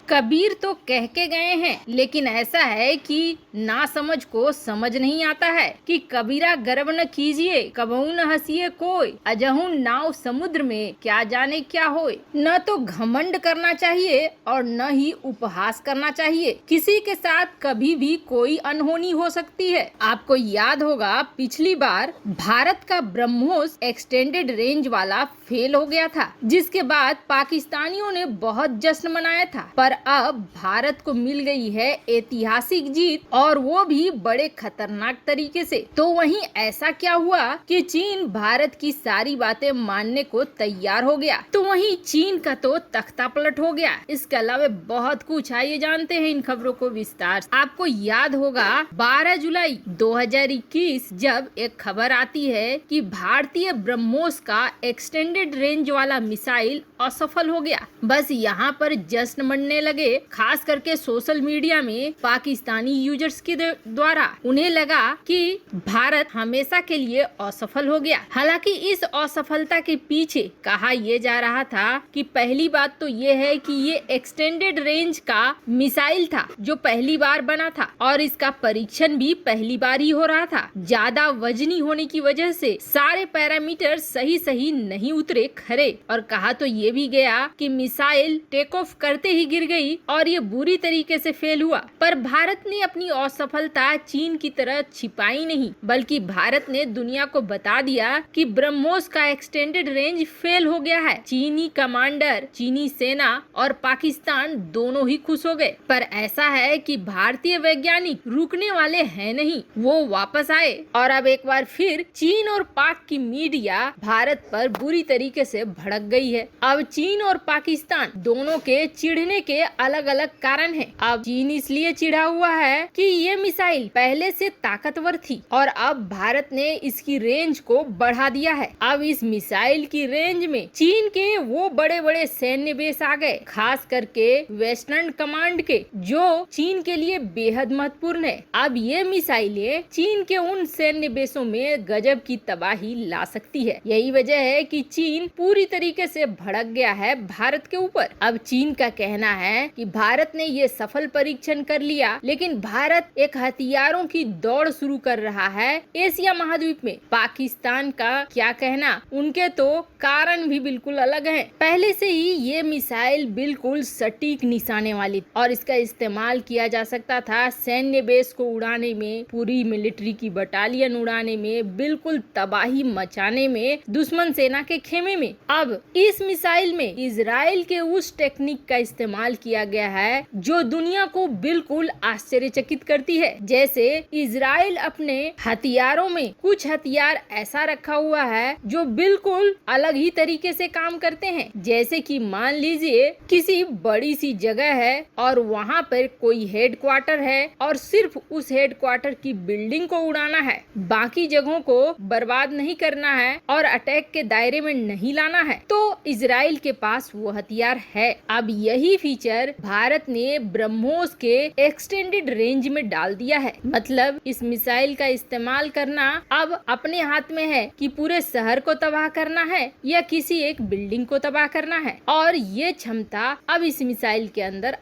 कबीर तो कह के गए हैं, लेकिन ऐसा है कि ना समझ को समझ नहीं आता है कि कबीरा गर्व न कीजिए, कबहू न हंसिए कोई, अजहू नाव समुद्र में क्या जाने क्या होए। न तो घमंड करना चाहिए और न ही उपहास करना चाहिए। किसी के साथ कभी भी कोई अनहोनी हो सकती है। आपको याद होगा पिछली बार भारत का ब्रह्मोस एक्सटेंडेड रेंज वाला फेल हो गया था, जिसके बाद पाकिस्तानियों ने बहुत जश्न मनाया था। पर अब भारत को मिल गई है ऐतिहासिक जीत, और वो भी बड़े खतरनाक तरीके से। तो वहीं ऐसा क्या हुआ कि चीन भारत की सारी बातें मानने को तैयार हो गया। तो वहीं चीन का तो तख्ता पलट हो गया। इसके अलावा बहुत कुछ, आइए जानते हैं इन खबरों को विस्तार से। आपको याद होगा 12 जुलाई 2021 जब एक खबर आती है कि भारतीय ब्रह्मोस का एक्सटेंडेड रेंज वाला मिसाइल असफल हो गया। बस यहाँ पर जश्न मनने लगे, खास करके सोशल मीडिया में पाकिस्तानी यूजर्स के द्वारा। उन्हें लगा कि भारत हमेशा के लिए असफल हो गया। हालांकि इस असफलता के पीछे कहा यह जा रहा था कि पहली बात तो ये है कि ये एक्सटेंडेड रेंज का मिसाइल था जो पहली बार बना था, और इसका परीक्षण भी पहली बार ही हो रहा था। ज्यादा वजनी होने की वजह से सारे पैरामीटर सही नहीं उतरे खरे, और कहा तो ये भी गया कि मिसाइल टेक ऑफ करते ही गिर गई और ये बुरी तरीके से फेल हुआ। पर भारत ने अपनी असफलता चीन की तरह छिपाई नहीं, बल्कि भारत ने दुनिया को बता दिया कि ब्रह्मोस का एक्सटेंडेड रेंज फेल हो गया है। चीनी कमांडर, चीनी सेना और पाकिस्तान दोनों ही खुश हो गए। पर ऐसा है कि भारतीय वैज्ञानिक रुकने वाले हैं नहीं, वो वापस आए। और अब एक बार फिर चीन और पाक की मीडिया भारत पर बुरी तरीके से भड़क गई है। अब चीन और पाकिस्तान दोनों के चिढ़ने के अलग अलग कारण हैं। अब चीन इसलिए चिढ़ा हुआ है कि ये मिसाइल पहले से ताकतवर थी और अब भारत ने इसकी रेंज को बढ़ा दिया है। अब इस मिसाइल की रेंज में चीन के वो बड़े बड़े सैन्य बेस आ गए, खास करके वेस्टर्न कमांड के, जो चीन के लिए बेहद महत्वपूर्ण है। अब ये मिसाइलें चीन के उन सैन्य बेसों में गजब की तबाही ला सकती है। यही वजह है कि चीन पूरी तरीके से भड़क गया है भारत के ऊपर। अब चीन का कहना है कि भारत ने ये सफल परीक्षण कर लिया, लेकिन भारत एक हथियारों की दौड़ शुरू कर रहा है एशिया महाद्वीप में। पाकिस्तान का क्या कहना, उनके तो कारण भी बिल्कुल अलग हैं। पहले से ही ये मिसाइल बिल्कुल सटीक निशाने वाली और इसका इस्तेमाल किया जा सकता था सैन्य बेस को उड़ाने में, पूरी मिलिट्री की बटालियन उड़ाने में, बिल्कुल तबाही मचाने में, दुश्मन सेना के खेमे में। अब इस मिसाइल में इजराइल के उस टेक्निक का इस्तेमाल किया गया है जो दुनिया को बिल्कुल आश्चर्यचकित करती है। जैसे इजराइल अपने हथियारों में कुछ हथियार ऐसा रखा हुआ है जो बिल्कुल अलग ही तरीके से काम करते हैं। जैसे कि मान लीजिए किसी बड़ी सी जगह है और वहाँ पर कोई हेडक्वार्टर है और सिर्फ उस हेडक्वार्टर की बिल्डिंग को उड़ाना है, बाकी जगहों को बर्बाद नहीं करना है और अटैक के दायरे में नहीं लाना है, तो इजराइल के पास वो हथियार है। अब यही फीचर भारत ने ब्रह्मोस के एक्सटेंडेड रेंज में डाल दिया है। मतलब इस मिसाइल का इस्तेमाल करना अब अपने हाथ में है कि पूरे शहर को तबाह करना है या किसी एक बिल्डिंग को तबाह करना है। और ये क्षमता अब इस मिसाइल के अंदर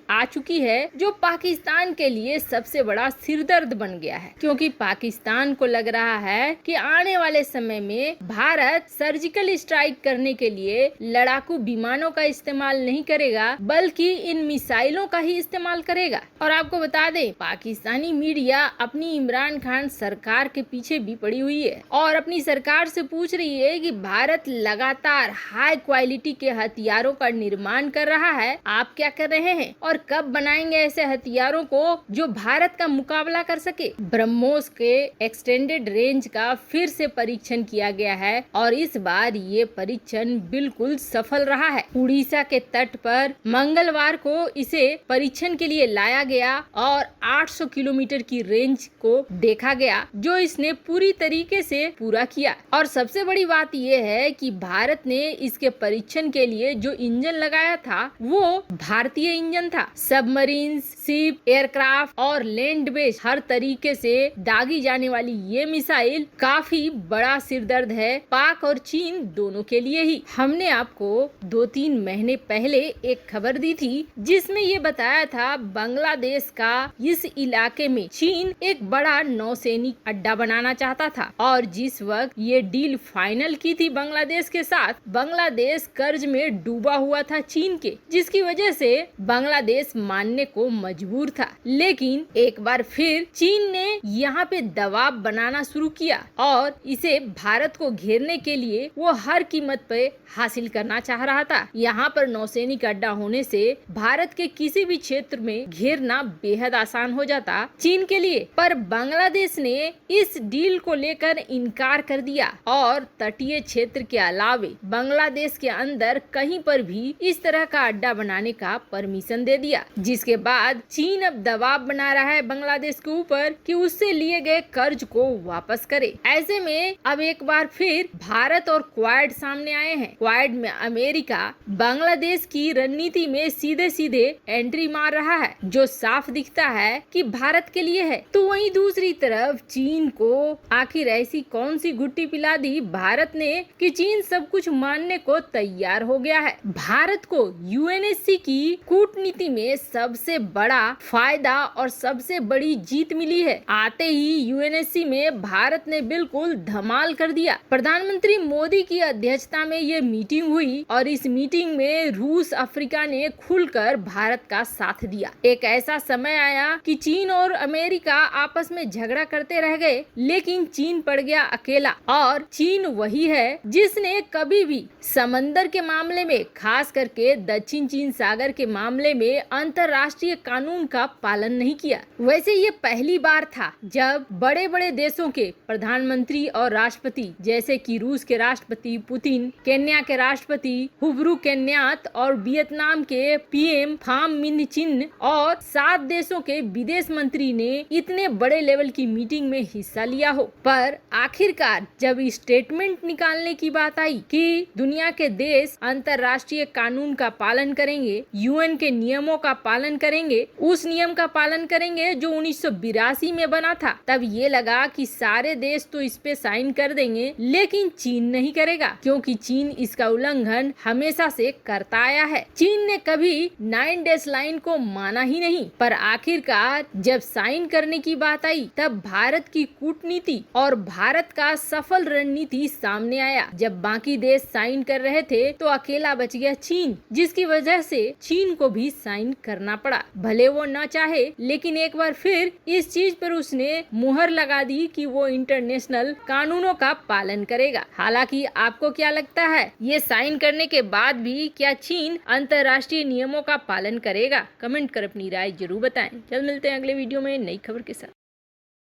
आ चुकी है, जो पाकिस्तान के लिए सबसे बड़ा सिरदर्द बन गया है, क्योंकि पाकिस्तान को लग रहा है कि आने वाले समय में भारत सर्जिकल स्ट्राइक करने के लिए लड़ाकू विमानों का इस्तेमाल नहीं करेगा, बल्कि इन मिसाइलों का ही इस्तेमाल करेगा। और आपको बता दें, पाकिस्तानी मीडिया अपनी इमरान खान सरकार के पीछे भी पड़ी हुई है और अपनी सरकार से पूछ रही है कि भारत लगातार हाई क्वालिटी के हथियारों का निर्माण कर रहा है, आप क्या कर रहे हैं और कब बनाएंगे ऐसे हथियारों को जो भारत का मुकाबला कर सके। ब्रह्मोस के एक्सटेंडेड रेंज का फिर से परीक्षण किया गया है और इस बार ये परीक्षण बिल्कुल सफल रहा है। उड़ीसा के तट पर मंगलवार को इसे परीक्षण के लिए लाया गया और 800 किलोमीटर की रेंज को देखा गया, जो इसने पूरी तरीके से पूरा किया। और सबसे बड़ी बात यह है कि भारत ने इसके परीक्षण के लिए जो इंजन लगाया था वो भारतीय इंजन था। सबमरीन, शिप, एयरक्राफ्ट और लैंड बेस हर तरीके से दागी जाने वाली ये मिसाइल काफी बड़ा सिरदर्द है पाक और चीन दोनों के लिए ही। हमने हमने आपको 2-3 महीने पहले एक खबर दी थी जिसमें ये बताया था बांग्लादेश का इस इलाके में चीन एक बड़ा नौसैनिक अड्डा बनाना चाहता था और जिस वक्त ये डील फाइनल की थी बांग्लादेश के साथ, बांग्लादेश कर्ज में डूबा हुआ था चीन के, जिसकी वजह से बांग्लादेश मानने को मजबूर था। लेकिन एक बार फिर चीन ने यहाँ पे दबाव बनाना शुरू किया और इसे भारत को घेरने के लिए वो हर कीमत पे हासिल करना चाह रहा था। यहाँ पर नौसैनिक अड्डा होने से भारत के किसी भी क्षेत्र में घेरना बेहद आसान हो जाता चीन के लिए, पर बांग्लादेश ने इस डील को लेकर इनकार कर दिया और तटीय क्षेत्र के अलावे बांग्लादेश के अंदर कहीं पर भी इस तरह का अड्डा बनाने का परमिशन दे दिया, जिसके बाद चीन अब दबाव बना रहा है बांग्लादेश के ऊपर कि उससे लिए गए कर्ज को वापस करे। ऐसे में अब एक बार फिर भारत और क्वाड सामने आए हैं। क्वाड में अमेरिका बांग्लादेश की रणनीति में सीधे सीधे एंट्री मार रहा है, जो साफ दिखता है कि भारत के लिए है। तो वहीं दूसरी तरफ चीन को आखिर ऐसी कौन सी घुट्टी पिला दी भारत ने कि चीन सब कुछ मानने को तैयार हो गया है। भारत को यूएनएससी की कूटनीति में सबसे बड़ा फायदा और सबसे बड़ी जीत मिली है। आते ही यूएनएससी में भारत ने बिल्कुल धमाल कर दिया। प्रधानमंत्री मोदी की अध्यक्षता में ये मीटिंग हुई और इस मीटिंग में रूस अफ्रीका ने खुलकर भारत का साथ दिया। एक ऐसा समय आया कि चीन और अमेरिका आपस में झगड़ा करते रह गए, लेकिन चीन पड़ गया अकेला। और चीन वही है जिसने कभी भी समंदर के मामले में, खास करके दक्षिण चीन सागर के मामले में अंतर्राष्ट्रीय कानून का पालन नहीं किया। वैसे ये पहली बार था जब बड़े बड़े देशों के प्रधानमंत्री और राष्ट्रपति, जैसे कि रूस के राष्ट्रपति पुतिन, केन्या के राष्ट्रपति हुब्रू केन्यात और वियतनाम के पीएम फाम मिन चिन और 7 देशों के विदेश मंत्री ने इतने बड़े लेवल की मीटिंग में हिस्सा लिया हो। पर आखिरकार जब स्टेटमेंट निकालने की बात आई कि दुनिया के देश अंतर्राष्ट्रीय कानून का पालन करेंगे, यूएन के नियमों का पालन करेंगे, उस नियम का पालन करेंगे जो 1982 में बना था, तब ये लगा कि सारे देश तो इस पे साइन कर देंगे, लेकिन चीन नहीं करेगा, क्योंकि चीन इसका उल्लंघन हमेशा से करता आया है। चीन ने कभी 9 डेज लाइन को माना ही नहीं। पर आखिरकार जब साइन करने की बात आई, तब भारत की कूटनीति और भारत का सफल रणनीति सामने आया। जब बाकी देश साइन कर रहे थे तो अकेला बच गया चीन, जिसकी वजह से चीन को भी साइन करना पड़ा। भले वो न चाहे, लेकिन एक बार फिर इस चीज पर उसने मुहर लगा दी कि वो इंटरनेशनल कानूनों का पालन करेगा। हालांकि आपको क्या लगता है, ये साइन करने के बाद भी क्या चीन अंतर्राष्ट्रीय नियमों का पालन करेगा? कमेंट कर अपनी राय जरूर बताएं। जल्द मिलते हैं अगले वीडियो में नई खबर के साथ।